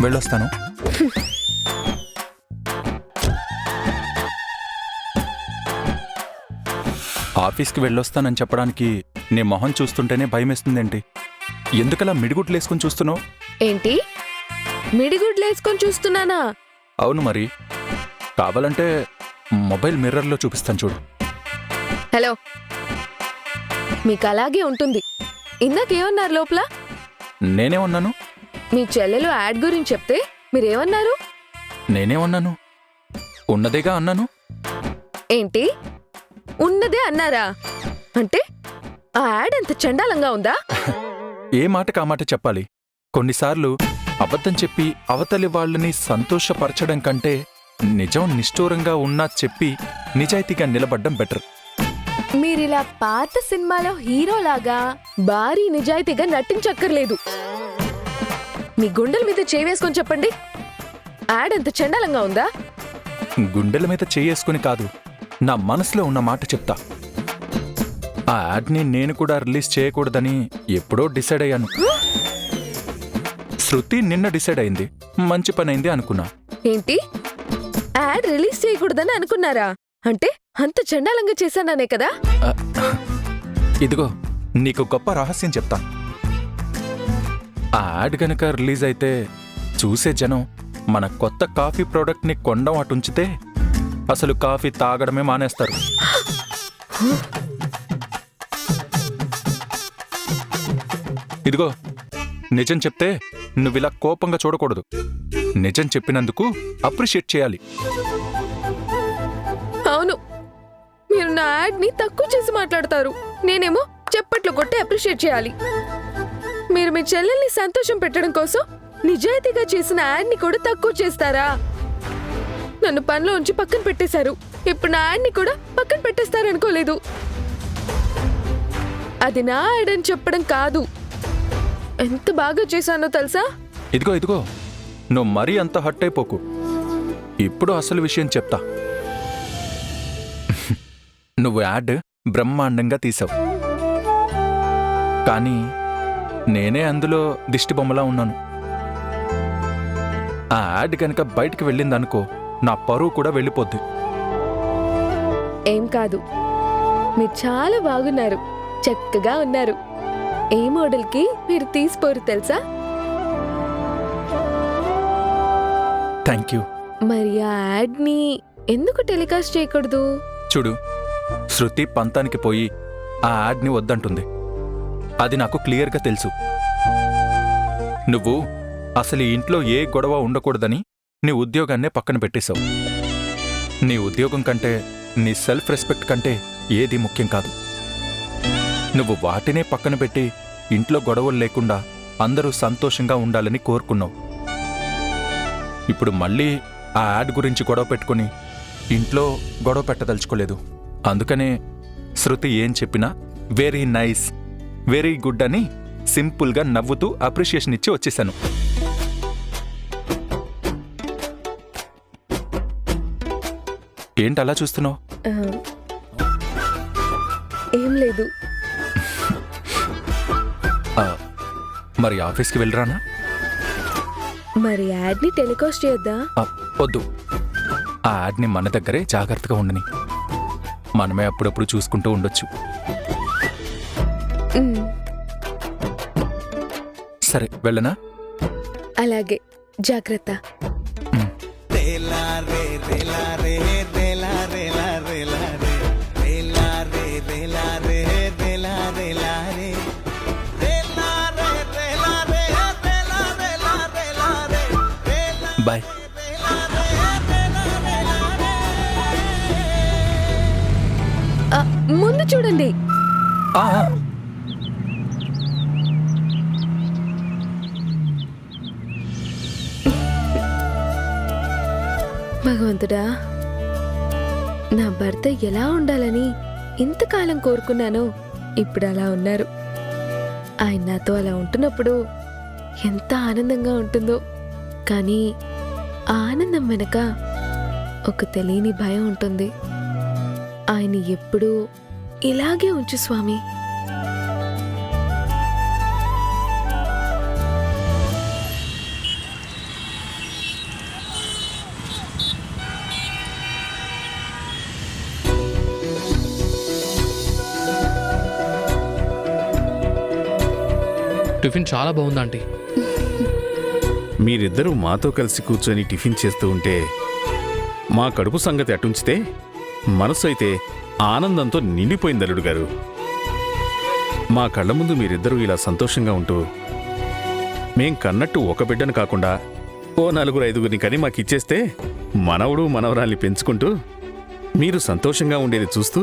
వెళ్ళొస్తాను. ఆఫీస్కి వెళ్ళొస్తానని చెప్పడానికి నీ మొహం చూస్తుంటేనే భయమేస్తుందేంటి? ఎందుకలా మిడిగుడ్లేసుకుని చూస్తున్నావు? ఏంటి మిడిగుడ్లేసుకొని చూస్తున్నానా? అవును మరి. కావాలంటే మొబైల్ మిర్రర్లో చూపిస్తాను చూడు. హలో, మీకు అలాగే ఉంటుంది. ఇందాకేమన్నారు లోపల? నేనే ఉన్నాను. మీ చెల్లెలు యాడ్ గురించి చెప్తే మీరేమన్నారు? నేనే ఉన్నాను. ఉన్నదేగా అన్నాను. ఏంటి ఉన్నదే అన్నారా? అంటే ఆ యాడ్ అంత చండాలంగా ఉందా? ఏ మాటకు ఆ మాట చెప్పాలి. కొన్నిసార్లు అబద్ధం చెప్పి అవతలి వాళ్ళని సంతోషపరచడం కంటే నిజం నిష్ఠూరంగా ఉన్నా చెప్పి నిజాయితీగా నిలబడ్డం బెటర్. మీరిలా పాత సినిమాలో హీరోలాగా భారీ నిజాయితీగా నటించక్కర్లేదు. మీ గుండెల మీద చేవేసుకొని చెప్పండి, యాడ్ అంత చండాలంగా ఉందా? గుండెల మీద చేసుకుని కాదు, నా మనసులో ఉన్న మాట చెప్తా. ఆ యాడ్ని నేను కూడా రిలీజ్ చేయకూడదని ఎప్పుడో డిసైడ్ అయ్యాను. శృతి నిన్న డిసైడ్ అయింది. మంచి పనైంది అనుకున్నా. ఏంటి యాడ్ రిలీజ్ చేయకూడదని అనుకున్నారా? అంటే అంత చండాలంగా చేశాననే కదా? ఇదిగో నీకు గొప్ప రహస్యం చెప్తా. ఆ యాడ్ గనక రిలీజ్ అయితే చూసే జనం మన కొత్త కాఫీ ప్రోడక్ట్ని కొండం అటుంచితే అసలు కాఫీ తాగడమే మానేస్తారు. ఇదిగో నిజం చెప్తే నువ్విలా కోపంగా చూడకూడదు. నిజం చెప్పినందుకు అప్రిషియేట్ చేయాలి. అవును, మీరు నా యాడ్ని తక్కువ చేసి మాట్లాడతారు. నేనేమో చెప్పట్లు కొట్టి అప్రిషియేట్ చేయాలి. మీరు మీ చెల్లెల్ని సంతోషం పెట్టడం కోసం నిజాయితీగా చేసిన యాడ్ని కూడా తక్కువ చేస్తారా? నన్ను పనిలో ఉంచి పక్కన పెట్టేశారు. ఇప్పుడు నా యాడ్ని కూడా పక్కన పెట్టేస్తారనుకోలేదు. అది నా యాడ్ అని చెప్పడం కాదు, ఎంత బాగా చేశానో తెలుసా? ఇదిగో నువ్వు మరీ అంత హట్ అయిపోకు. ఇప్పుడు అసలు విషయం చెప్తా. నువ్వు యాడ్ బ్రహ్మాండంగా తీసావు, కానీ నేనే అందులో దిష్టిబొమ్మలా ఉన్నాను. ఆ యాడ్ కనుక బయటికి వెళ్ళిందనుకో, నా పరువు కూడా వెళ్ళిపోద్ది. ఏం కాదు, మీరు చాలా బాగున్నారు, చక్కగా ఉన్నారు. ఏ మోడల్కి మీరు తీసిపోరు తెలుసా? Thank you. మరి ఆ యాడ్ని ఎందుకు టెలికాస్ట్ చేయకూడదు? చూడు, శృతి పంతానికి పోయి ఆ యాడ్ని వద్దంటుంది. అది నాకు క్లియర్గా తెలుసు. నువ్వు అసలు ఈ ఇంట్లో ఏ గొడవ ఉండకూడదని నీ ఉద్యోగాన్నే పక్కన పెట్టేశావు. నీ ఉద్యోగం కంటే నీ సెల్ఫ్ రెస్పెక్ట్ కంటే ఏది ముఖ్యం కాదు. నువ్వు వాటినే పక్కన పెట్టి ఇంట్లో గొడవలు లేకుండా అందరూ సంతోషంగా ఉండాలని కోరుకున్నావు. ఇప్పుడు మళ్ళీ ఆ యాడ్ గురించి గొడవ పెట్టుకుని ఇంట్లో గొడవ పెట్టదలుచుకోలేదు. అందుకనే శృతి ఏం చెప్పినా వెరీ నైస్, వెరీ గుడ్ అని సింపుల్గా నవ్వుతూ అప్రిషియేషన్ ఇచ్చి వచ్చేశాను. ఏంటి అలా చూస్తున్నావు? ఏం లేదు. మరి ఆఫీస్కి వెళ్ళరానా? మరి యాడ్ని టెలికాస్ట్ చేయొద్దా? వద్దు, ఆ యాడ్ని మన దగ్గరే జాగ్రత్తగా ఉండని. మనమే అప్పుడప్పుడు చూసుకుంటూ ఉండొచ్చు. సరే వెళ్ళనా? అలాగే, జాగ్రత్త. బాయ్. ముందు చూడండి. భగవంతుడా, నా భర్త ఎలా ఉండాలని ఇంతకాలం కోరుకున్నానో ఇప్పుడు అలా ఉన్నారు. ఆయన నాతో అలా ఉంటున్నప్పుడు ఎంత ఆనందంగా ఉంటుందో. కానీ ఆ ఆనందం వెనక ఒక తెలియని భయం ఉంటుంది. ఆయన ఎప్పుడూ ఇలాగే ఉంచు స్వామి. టిఫిన్ చాలా బాగుంది ఆంటీ. మీరిద్దరూ మాతో కలిసి కూర్చొని టిఫిన్ చేస్తూ ఉంటే మా కడుపు సంగతి అటుంచితే మనసు అయితే ఆనందంతో నిండిపోయింది అల్లుడు గారు. మా కళ్ళ ముందు మీరిద్దరూ ఇలా సంతోషంగా ఉంటూ మేం కన్నట్టు ఒక బిడ్డను కాకుండా ఓ 4-5 కని మాకిచ్చేస్తే మనవడు మనవరాల్ని పెంచుకుంటూ మీరు సంతోషంగా ఉండేది చూస్తూ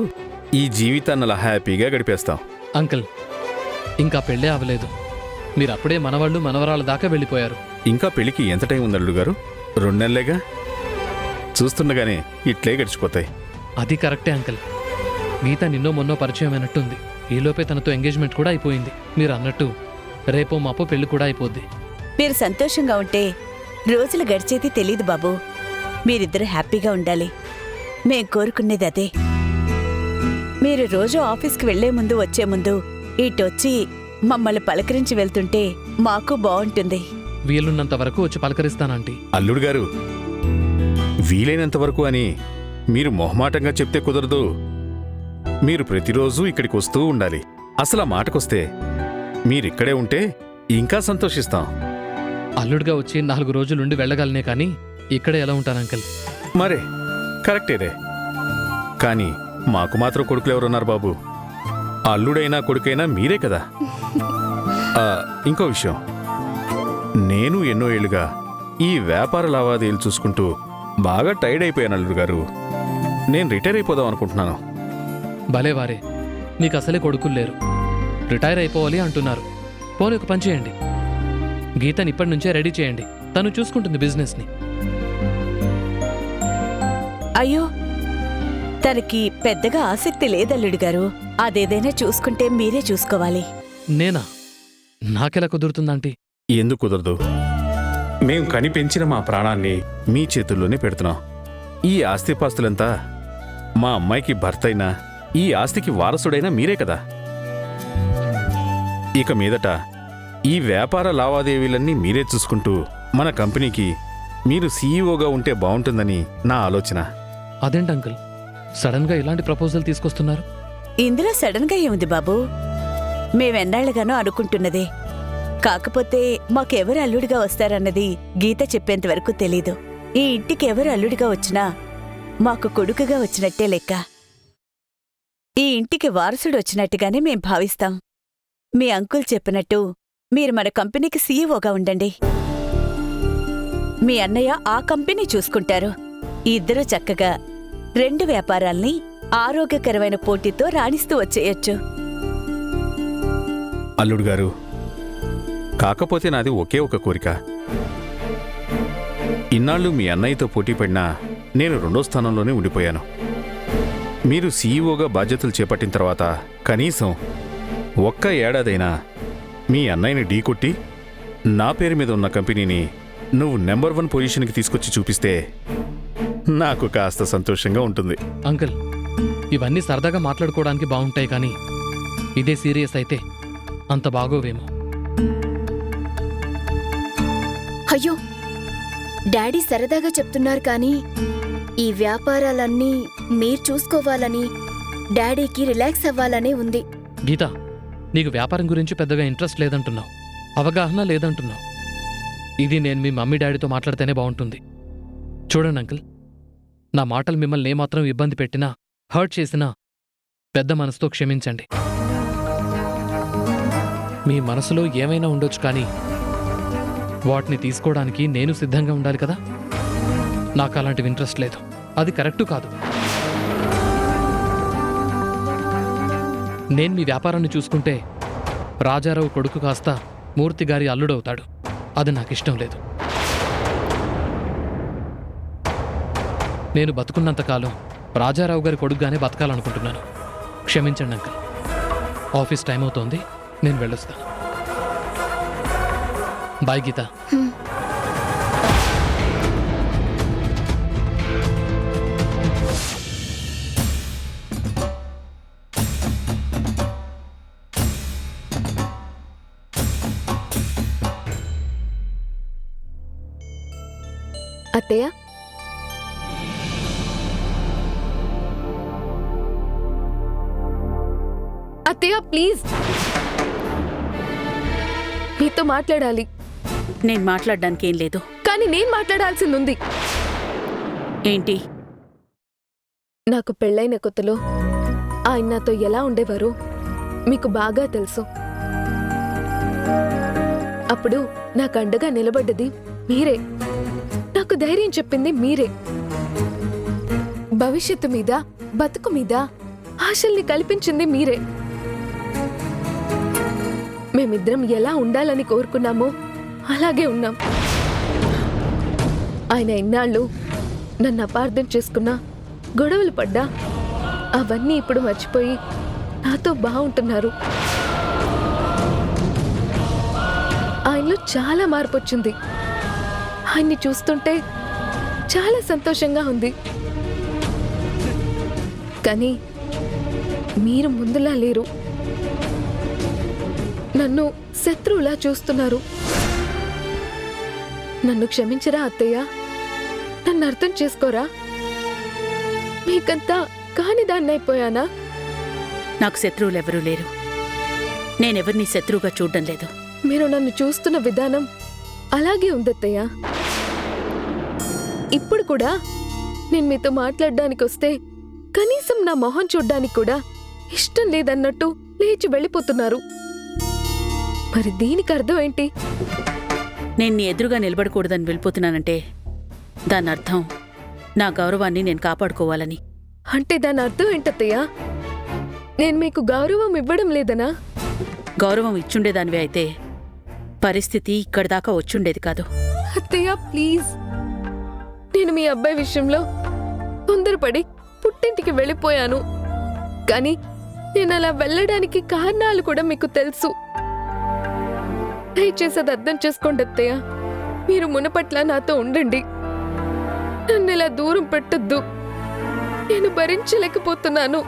ఈ జీవితాన్ని అలా హ్యాపీగా గడిపేస్తాం. అంకుల్, ఇంకా పెళ్ళే అవ్వలేదు, మీరు అప్పుడే మనవాళ్ళు మనవరాల దాకా వెళ్ళిపోయారు. ఇంకా పెళ్లికి ఎంత టైం ఉంది అల్లుడు గారు? 2 నెలలేగా. చూస్తుండగానే ఇట్లే గడిచిపోతాయి. అది కరెక్టే అంకుల్. గీత నిన్నో మొన్నో పరిచయం అయినట్టుంది. ఈలోపే తనతో ఎంగేజ్మెంట్ కూడా అయిపోయింది. మీరు అన్నట్టు రేపో మాపో పెళ్లి కూడా అయిపోద్ది. మీరు సంతోషంగా ఉంటే రోజులు గడిచేది తెలీదు బాబు. మీరిద్దరు హ్యాపీగా ఉండాలి. మేం కోరుకునేది అదే. మీరు రోజు ఆఫీస్కి వెళ్లే ముందు వచ్చే ముందు ఇటొచ్చి మమ్మల్ని పలకరించి వెళ్తుంటే మాకు బాగుంటుంది. వీలున్నంత వరకు వచ్చి పలకరిస్తానంటీ. అల్లుడు గారు, వీలైనంత వరకు అని మీరు మొహమాటంగా చెప్తే కుదరదు. మీరు ప్రతిరోజు ఇక్కడికి వస్తూ ఉండాలి. అసలు ఆ మాటకొస్తే మీరిక్కడే ఉంటే ఇంకా సంతోషిస్తాం. అల్లుడుగా వచ్చి 4 రోజులుండి వెళ్ళగలనే కానీ ఇక్కడే ఎలా ఉంటాను అంకుల్? మరే కరెక్టేదే. కానీ మాకు మాత్రం కొడుకులు ఎవరున్నారు బాబు? అల్లుడైనా కొడుకైనా మీరే కదా. ఇంకో విషయం, నేను ఎన్నో ఏళ్లుగా ఈ వ్యాపార లావాదేవీలు చూసుకుంటూ బాగా టైర్డ్ అయిపోయాను అల్లుడు గారు. నేను రిటైర్ అయిపోదాం అనుకుంటున్నాను. భలేవారే, మీకు అసలే కొడుకులు లేరు, రిటైర్ అయిపోవాలి అంటున్నారు. పోనీ ఒక పని చేయండి, గీతని ఇప్పటి నుంచే రెడీ చేయండి. తను చూసుకుంటుంది బిజినెస్ని. అయ్యో, తనకి పెద్దగా ఆసక్తి లేదల్లుడు గారు. అదేదైనా చూసుకుంటే మీరే చూసుకోవాలి. నేనా? నాకెలా కుదురుతుందంటీ? ఎందుకు కుదరదు? మేం కనిపెంచిన మా ప్రాణాన్ని మీ చేతుల్లోనే పెడుతున్నాం. ఈ ఆస్తిపాస్తులంతా మా అమ్మాయికి భర్త అయినా ఈ ఆస్తికి వారసుడైనా మీరే కదా. ఇక మీదట ఈ వ్యాపార లావాదేవీలన్నీ మీరే చూసుకుంటూ మన కంపెనీకి మీరు సీఈఓగా ఉంటే బాగుంటుందని నా ఆలోచన. అదేంటి అంకుల్, సడన్ గా ఇలాంటి ప్రపోజల్ తీసుకొస్తున్నారు? ఇందులో సడన్ గా ఏముంది బాబు? మేమెన్నాళ్లుగానో అనుకుంటున్నదే. కాకపోతే మాకెవరు అల్లుడిగా వస్తారన్నది గీత చెప్పేంత వరకు తెలీదు. ఈ ఇంటికి ఎవరు అల్లుడిగా వచ్చినా మాకు కొడుకుగా వచ్చినట్టే లెక్క. ఈ ఇంటికి వారసుడు వచ్చినట్టుగానే మేం భావిస్తాం. మీ అంకుల్ చెప్పినట్టు మీరు మన కంపెనీకి సీఈఓగా ఉండండి. మీ అన్నయ్య ఆ కంపెనీ చూసుకుంటారు. ఇద్దరూ చక్కగా 2 వ్యాపారాల్ని ఆరోగ్యకరమైన పోటీతో రాణిస్తూ వచ్చేయొచ్చు. అల్లుడు గారు, కాకపోతే నాది ఒకే ఒక కోరిక. ఇన్నాళ్ళు మీ అన్నయ్యతో పోటీ పడినా నేను 2వ స్థానంలోనే ఉండిపోయాను. మీరు సీఈఓగా బాధ్యతలు చేపట్టిన తర్వాత కనీసం 1 ఏడాదైనా మీ అన్నయ్యని ఢీకొట్టి నా పేరు మీద ఉన్న కంపెనీని నువ్వు నెంబర్ 1 పొజిషన్కి తీసుకొచ్చి చూపిస్తే నాకు కాస్త సంతోషంగా ఉంటుంది. అంకుల్, ఇవన్నీ సరదాగా మాట్లాడుకోవడానికి బాగుంటాయి, కానీ ఇదే సీరియస్ అయితే అంత బాగోవేమో. అయ్యో, డాడీ సరదాగా చెప్తున్నారు కానీ ఈ వ్యాపారాలన్నీ మీరు చూసుకోవాలని, డాడీకి రిలాక్స్ అవ్వాలనే ఉంది. గీత, నీకు వ్యాపారం గురించి పెద్దగా ఇంట్రెస్ట్ లేదంటున్నావు, అవగాహన లేదంటున్నావు. ఇది నేను మీ మమ్మీ డాడీతో మాట్లాడితేనే బాగుంటుంది. చూడండి అంకుల్, నా మాటలు మిమ్మల్ని ఏమాత్రం ఇబ్బంది పెట్టినా, హర్ట్ చేసినా పెద్ద మనసుతో క్షమించండి. మీ మనసులో ఏమైనా ఉండొచ్చు, కానీ వాటిని తీసుకోవడానికి నేను సిద్ధంగా ఉండాలి కదా. నాకు అలాంటివి ఇంట్రెస్ట్ లేదు, అది కరెక్టు కాదు. నేను మీ వ్యాపారాన్ని చూసుకుంటే రాజారావు కొడుకు కాస్త మూర్తిగారి అల్లుడవుతాడు. అది నాకిష్టం లేదు. నేను బతుకున్నంతకాలం రాజారావు గారి కొడుకుగానే బతకాలనుకుంటున్నాను. క్షమించండి అంకుల్, ఆఫీస్ టైం అవుతోంది, నేను వెళ్ళొస్తాను. బాయ్ గీత. అత్తయ్య, అత్తయ్య ప్లీజ్. మీతో మాట్లాడాలి. నేను మాట్లాడడానికి ఏం లేదు. కానీ నేను మాట్లాడాల్సింది. ఏంటి? నాకు పెళ్ళైన కొత్తలో ఆయన నాతో ఎలా ఉండేవారో మీకు బాగా తెలుసు. అప్పుడు నాకు అండగా నిలబడ్డది మీరే. నాకు ధైర్యం చెప్పింది మీరే. భవిష్యత్తు మీద, బతుకు మీద ఆశల్ని కల్పించింది మీరే. మేమిద్దరం ఎలా ఉండాలని కోరుకున్నామో అలాగే ఉన్నాం. ఆయన ఇన్నాళ్ళు నన్ను అపార్థం చేసుకున్నా, గొడవలు పడ్డా అవన్నీ ఇప్పుడు మర్చిపోయి నాతో బాగుంటున్నారు. ఆయనలో చాలా మార్పు వచ్చింది. ఆయన్ని చూస్తుంటే చాలా సంతోషంగా ఉంది. కానీ మీరు ముందులా లేరు. నన్ను శత్రువులా చూస్తున్నారు. నన్ను క్షమించరా అత్తయ్య? నన్ను అర్థం చేసుకోరా? మీకంతా కానిదాన్నైపోయానా? నాకు శత్రువులెవరూ లేరు. నేనెవరిని శత్రువుగా చూడ్డం లేదు. మీరు నన్ను చూస్తున్న విధానం అలాగే ఉందత్తయ్య. ఇప్పుడు కూడా నేను మీతో మాట్లాడడానికి వస్తే కనీసం నా మొహం చూడ్డానికి కూడా ఇష్టం లేదన్నట్టు లేచి వెళ్ళిపోతున్నారు. మరి దీనికి అర్థం ఏంటి? నేను నీ ఎదురుగా నిలబడకూడదని వెళ్ళిపోతున్నానంటే దాని అర్థం నా గౌరవాన్ని నేను కాపాడుకోవాలని. అంటే దాని అర్థం ఏంటత్తయ్య? నేను మీకు గౌరవం ఇవ్వడం లేదనా? గౌరవం ఇచ్చుండేదానివే అయితే పరిస్థితి ఇక్కడి దాకా వచ్చుండేది కాదు. అత్తయ్య ప్లీజ్, నేను మీ అబ్బాయి విషయంలో తొందరపడి పుట్టింటికి వెళ్ళిపోయాను. కానీ నేను అలా వెళ్ళడానికి కారణాలు కూడా మీకు తెలుసు. దయచేసి అది అర్థం చేసుకోండి అత్తయ్య. మీరు మునపట్ల నాతో ఉండండి. నన్ను ఇలా దూరం పెట్టొద్దు. నేను భరించలేకపోతున్నాను.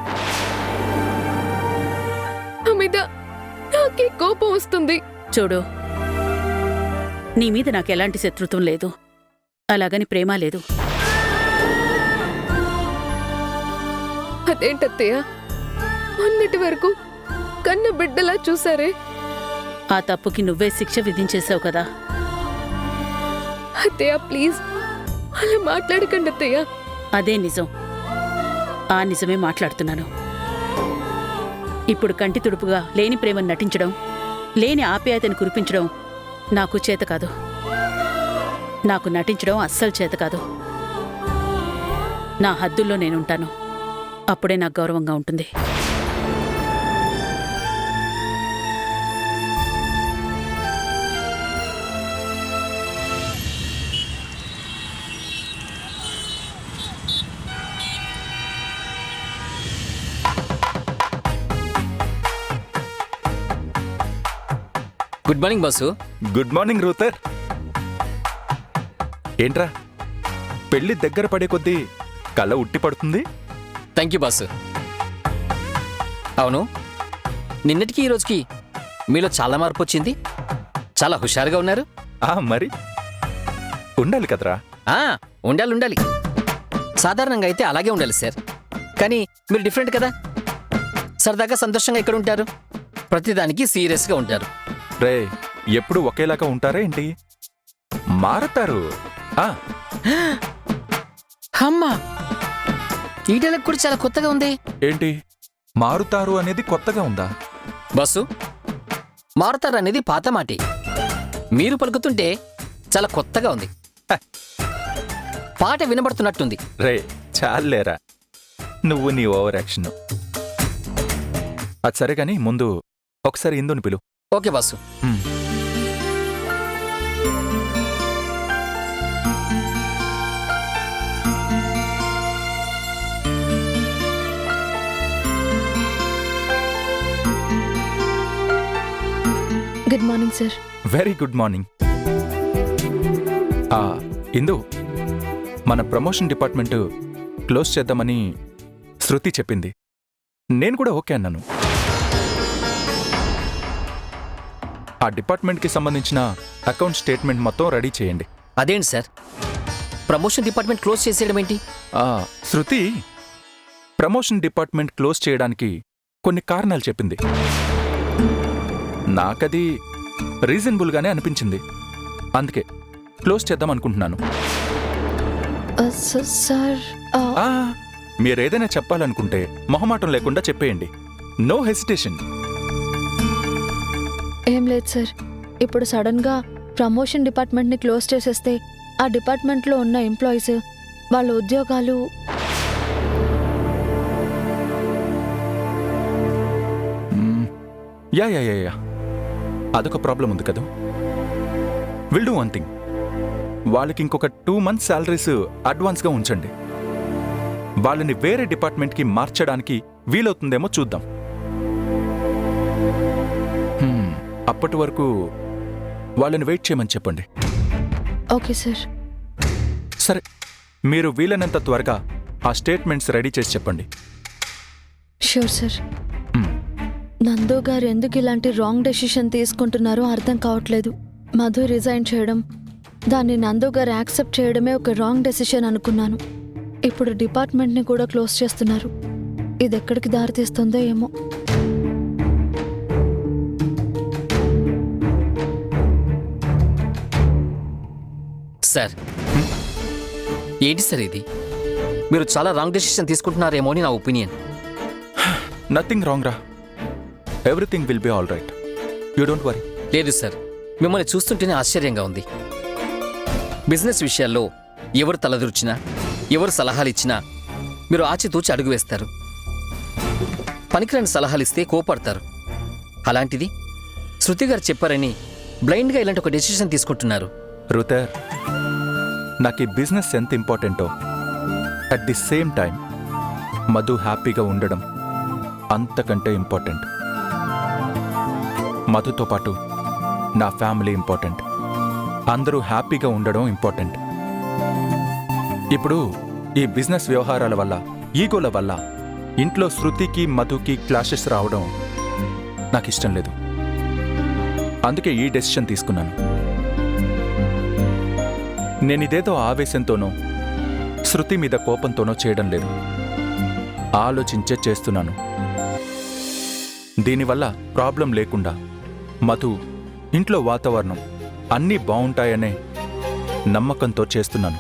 నా మీద నాకే కోపం వస్తుంది. చూడు, నీ మీద నాకు ఎలాంటి శత్రుత్వం లేదు, అలాగని ప్రేమ లేదు. అదేంటత్తయ్య, మొన్నటి వరకు కన్న బిడ్డలా చూసారే. ఆ తప్పుకి నువ్వే శిక్ష విధించేశావు కదా. అత్తయ్య ప్లీజ్ అలా మాట్లాడకండి అత్తయ్య. అదే నిజం. ఆ నిజమే మాట్లాడుతున్నాను. ఇప్పుడు కంటి తుడుపుగా లేని ప్రేమను నటించడం, లేని ఆప్యాయతను కురిపించడం నాకు చేత కాదు. నాకు నటించడం అస్సలు చేత కాదు. నా హద్దుల్లో నేనుంటాను. అప్పుడే నాకు గౌరవంగా ఉంటుంది. Good morning boss. Good morning రూతర్. ఏంట్రా, పెళ్లి దగ్గర పడే కొద్దీ కళ్ళ ఉట్టి పడుతుంది? Thank you boss. అవును, నిన్నటికి ఈ రోజుకి మీలో చాలా మార్పు వచ్చింది. చాలా హుషారుగా ఉన్నారు. మరి ఉండాలి కదరా. ఉండాలి ఉండాలి. సాధారణంగా అయితే అలాగే ఉండాలి సార్. కానీ మీరు డిఫరెంట్ కదా. సరదాగా సంతోషంగా ఇక్కడ ఉంటారు, ప్రతిదానికి సీరియస్గా ఉంటారు. రే, ఎప్పుడు ఒకేలాగా ఉంటారా ఏంటి? మారతారు. అమ్మా, ఈ డైలాగ్ కూడా చాలా కొత్తగా ఉంది. ఏంటి మారుతారు అనేది కొత్తగా ఉందా? బస్సు, మారుతారు అనేది పాత మాటే. మీరు పలుకుతుంటే చాలా కొత్తగా ఉంది. పాట వినబడుతున్నట్టుంది. రే చాలేరా, నువ్వు నీ ఓవర్ యాక్షన్. అది సరే గాని ముందు ఒకసారి ఇందుని పిలు. Okay boss. Good morning sir. Very good morning. Indu, మన ప్రమోషన్ డిపార్ట్మెంట్ క్లోజ్ చేద్దామని శృతి చెప్పింది. నేను కూడా ఓకే అన్నాను. ఆ డిపార్ట్మెంట్కి సంబంధించిన అకౌంట్ స్టేట్మెంట్ మొత్తం రెడీ చేయండి. అదేంటి సార్, ప్రమోషన్ డిపార్ట్మెంట్ క్లోజ్ చేసేయడం ఏంటి? శృతి ప్రమోషన్ డిపార్ట్మెంట్ క్లోజ్ చేయడానికి కొన్ని కారణాలు చెప్పింది. నాకది రీజనబుల్గానే అనిపించింది. అందుకే క్లోజ్ చేద్దాం అనుకుంటున్నాను. సార్ మీరేదైనా చెప్పాలనుకుంటే మొహమాటం లేకుండా చెప్పేయండి. No hesitation. ఏం లేదు సార్, ఇప్పుడు సడన్గా ప్రమోషన్ డిపార్ట్మెంట్ని క్లోజ్ చేసేస్తే ఆ డిపార్ట్మెంట్లో ఉన్న ఎంప్లాయీస్ వాళ్ళ ఉద్యోగాలు యా అదొక ప్రాబ్లం ఉంది కదా. విల్ డూ వన్ థింగ్, వాళ్ళకి ఇంకొక 2 months శాలరీస్ అడ్వాన్స్గా ఉంచండి. వాళ్ళని వేరే డిపార్ట్మెంట్కి మార్చడానికి వీలవుతుందేమో చూద్దాం. అప్పటి వరకు వాళ్ళని వెయిట్ చేయమని చెప్పండి. Okay sir. సరే, మీరు వీలైనంత త్వరగా ఆ స్టేట్మెంట్స్ రెడీ చేసి చెప్పండి. Sure sir. నందు గారు ఎందుకు ఇలాంటి రాంగ్ డెసిషన్ తీసుకుంటున్నారో అర్థం కావట్లేదు. మధు రిజైన్ చేయడం, దాన్ని నందు గారు యాక్సెప్ట్ చేయడమే ఒక రాంగ్ డెసిషన్ అనుకున్నాను. ఇప్పుడు డిపార్ట్మెంట్ని కూడా క్లోజ్ చేస్తున్నారు. ఇది ఎక్కడికి దారితీస్తుందో ఏమో. సార్, ఏంటి సార్ ఇది? మీరు చాలా రాంగ్ డెసిషన్ తీసుకుంటున్నారేమో అని నా ఒపీనియన్. నథింగ్ రాంగ్ రా. Everything will be all right. You don't worry. లేదు సార్, మిమ్మల్ని చూస్తుంటేనే ఆశ్చర్యంగా ఉంది. బిజినెస్ విషయాల్లో ఎవరు తలదూర్చినా, ఎవరు సలహాలు ఇచ్చినా మీరు ఆచితూచి అడుగు వేస్తారు. పనికిరాని సలహాలు ఇస్తే కోపడతారు. అలాంటిది శృతి గారు చెప్పారని బ్లైండ్గా ఇలాంటి ఒక డెసిషన్ తీసుకుంటున్నారు. రుతర్, నాకు ఈ బిజినెస్ ఎంత ఇంపార్టెంటో, at the same time Madhu హ్యాపీగా ఉండడం అంతకంటే ఇంపార్టెంట్. మధుతో పాటు నా ఫ్యామిలీ ఇంపార్టెంట్. అందరూ హ్యాపీగా ఉండడం ఇంపార్టెంట్. ఇప్పుడు ఈ బిజినెస్ వ్యవహారాల వల్ల, ఈగోల వల్ల ఇంట్లో శృతికి మధుకి క్లాషెస్ రావడం నాకు ఇష్టం లేదు. అందుకే ఈ డెసిషన్ తీసుకున్నాను. నేనిదేదో ఆవేశంతోనో శృతి మీద కోపంతోనో చేయడం లేదు, ఆలోచించే చేస్తున్నాను. దీనివల్ల ప్రాబ్లం లేకుండా మధు, ఇంట్లో వాతావరణం అన్నీ బావుంటాయనే నమ్మకంతో చేస్తున్నాను.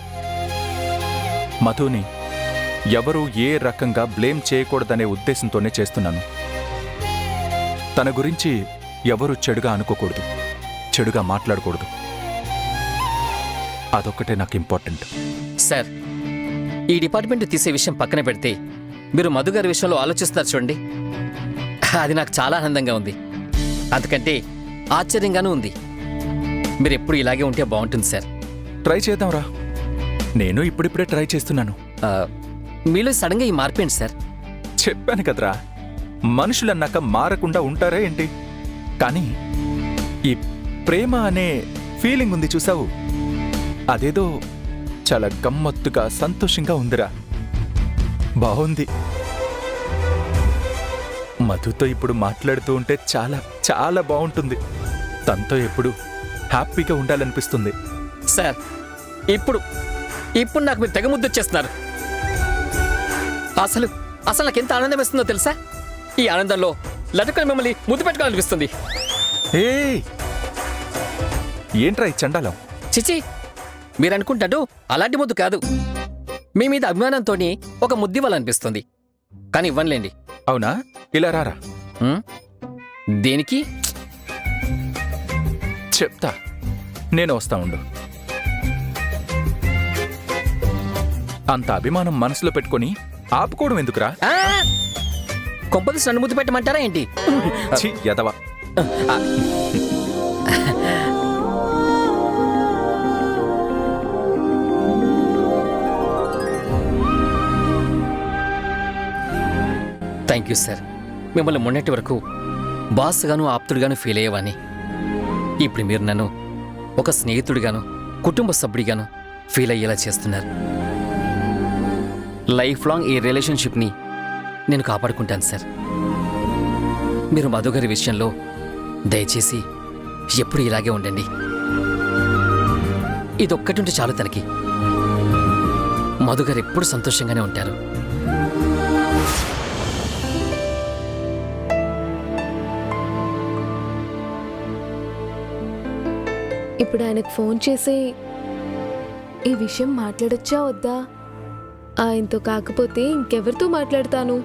మధుని ఎవరూ ఏ రకంగా బ్లేమ్ చేయకూడదనే ఉద్దేశంతోనే చేస్తున్నాను. తన గురించి ఎవరూ చెడుగా అనుకోకూడదు, చెడుగా మాట్లాడకూడదు. అదొక్కటే నాకు ఇంపార్టెంట్. సార్, ఈ డిపార్ట్మెంట్ తీసే విషయం పక్కన పెడితే మీరు మధు గారి విషయంలో ఆలోచిస్తారు చూడండి, అది నాకు చాలా ఆనందంగా ఉంది. అందుకంటే ఆశ్చర్యంగానూ ఉంది. మీరు ఎప్పుడు ఇలాగే ఉంటే బాగుంటుంది సార్. ట్రై చేద్దాంరా. నేను ఇప్పుడిప్పుడే ట్రై చేస్తున్నాను. మీలో సడన్గా ఈ మార్పేంటి సార్? చెప్పాను కదరా, మనుషులన్నాక మారకుండా ఉంటారా ఏంటి? కానీ ఈ ప్రేమ అనే ఫీలింగ్ ఉంది చూసావు, అదేదో చాలా గమ్మత్తుగా సంతోషంగా ఉందిరా. బాగుంది. మధుతో ఇప్పుడు మాట్లాడుతూ ఉంటే చాలా చాలా బాగుంటుంది. తనతో ఎప్పుడు హ్యాపీగా ఉండాలనిపిస్తుంది. సార్, ఇప్పుడు నాకు మీరు తెగ ముద్దొచ్చేస్తున్నారు. అసలు నాకు ఎంత ఆనందం వేస్తుందో తెలుసా? ఈ ఆనందంలో లటుకొని మిమ్మల్ని ముద్దు పెట్టుకోవాలనిపిస్తుంది. ఏంట్రా ఈ చండాలం? చిచి, మీరు అనుకుంటాడు అలాంటి ముద్దు కాదు. మీ మీద అభిమానంతో ఒక ముద్దు ఇవ్వాలనిపిస్తుంది. కానీ ఇవ్వనులేండి. అవునా? ఇలా రారా. దేనికి? చెప్తా, నేను వస్తా ఉండు. అంత అభిమానం మనసులో పెట్టుకొని ఆపుకోవడం ఎందుకురా? కొంపదీసి నన్ను ముద్దు పెట్టమంటారా ఏంటి? ఛీ, ఎదవా. Thank you sir. మిమ్మల్ని మొన్నటి వరకు బాస్గాను ఆప్తుడిగాను ఫీల్ అయ్యేవాని. ఇప్పుడు మీరు నన్ను ఒక స్నేహితుడిగాను, కుటుంబ సభ్యుడిగాను ఫీల్ అయ్యేలా చేస్తున్నారు. లైఫ్ లాంగ్ ఈ రిలేషన్షిప్ని నేను కాపాడుకుంటాను సార్. మీరు మధు గారి విషయంలో దయచేసి ఎప్పుడు ఇలాగే ఉండండి. ఇదొక్కటి ఉంటే చాలు తనకి. మధు గారు ఎప్పుడు సంతోషంగానే ఉంటారు. ఇప్పుడు ఆయనకు ఫోన్ చేసి ఈ విషయం మాట్లాడొచ్చా వద్దా? ఆయనతో కాకపోతే ఇంకెవరితో మాట్లాడతాను.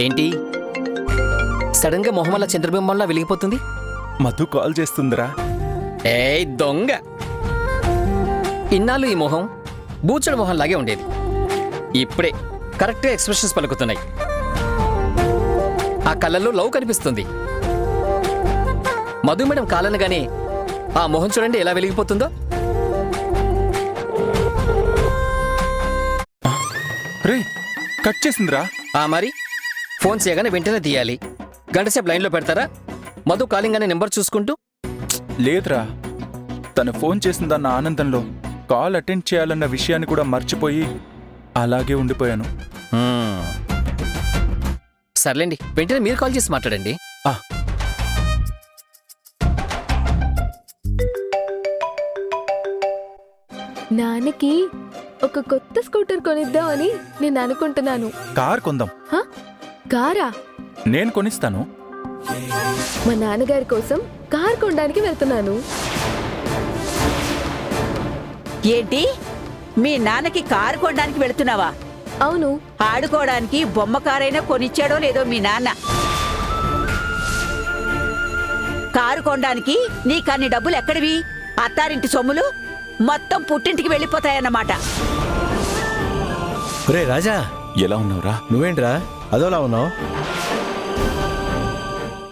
ఏంటి సడన్ గా మొహమల్లా చంద్రబింబంలా వెలిగిపోతుంది? మధు కాల్ చేస్తుందిరా. ఏయ్ దొంగ! ఇన్నాళ్ళు ఈ మొహం బూచడు మొహంలాగే ఉండేది. ఇప్పుడే కరెక్ట్గా ఎక్స్ప్రెషన్స్ పలుకుతున్నాయి. ఆ కళ్ళల్లో లవ్ కనిపిస్తుంది. మధు మేడం కాలనగానే ఆ మొహం చూడండి ఎలా వెలిగిపోతుందో. రే, కట్ చేసిందిరా. మరి ఫోన్ చేయగానే వెంటనే తీయాలి. గంటసేపు లైన్లో పెడతారా? మధు కాలింగ్ అనే నెంబర్ చూసుకుంటూ. లేదురా, తను ఫోన్ చేసిందన్న ఆనందంలో కాల్ అటెండ్ చేయాలన్న విషయాన్ని కూడా మర్చిపోయి అలాగే ఉండిపోయాను. సర్లేండి, వెంటనే మీరు కాల్ చేసి మాట్లాడండి. నాన్నకి ఒక కొత్త స్కూటర్ కొనిద్దామని నేను అనుకుంటున్నాను. కార్ కొందాం. కారా? నేను కొనిస్తాను. మా నాన్నగారి కోసం కార్ కొనడానికి వెళ్తున్నాను. ఏంటి, మీ నాన్నకి కారు కొనడానికి వెళుతున్నావా? అవును. ఆడుకోవడానికి బొమ్మ కారైనా కొనిచ్చాడో లేదో మీ నాన్న. కారు కొనడానికి నీకన్ని డబ్బులు ఎక్కడివి? అత్తారింటి సొమ్ములు మొత్తం పుట్టింటికి వెళ్ళిపోతాయన్నమాట. రే రాజా, ఎలా ఉన్నావురా? నువ్వేంట్రా అదోలా ఉన్నావు?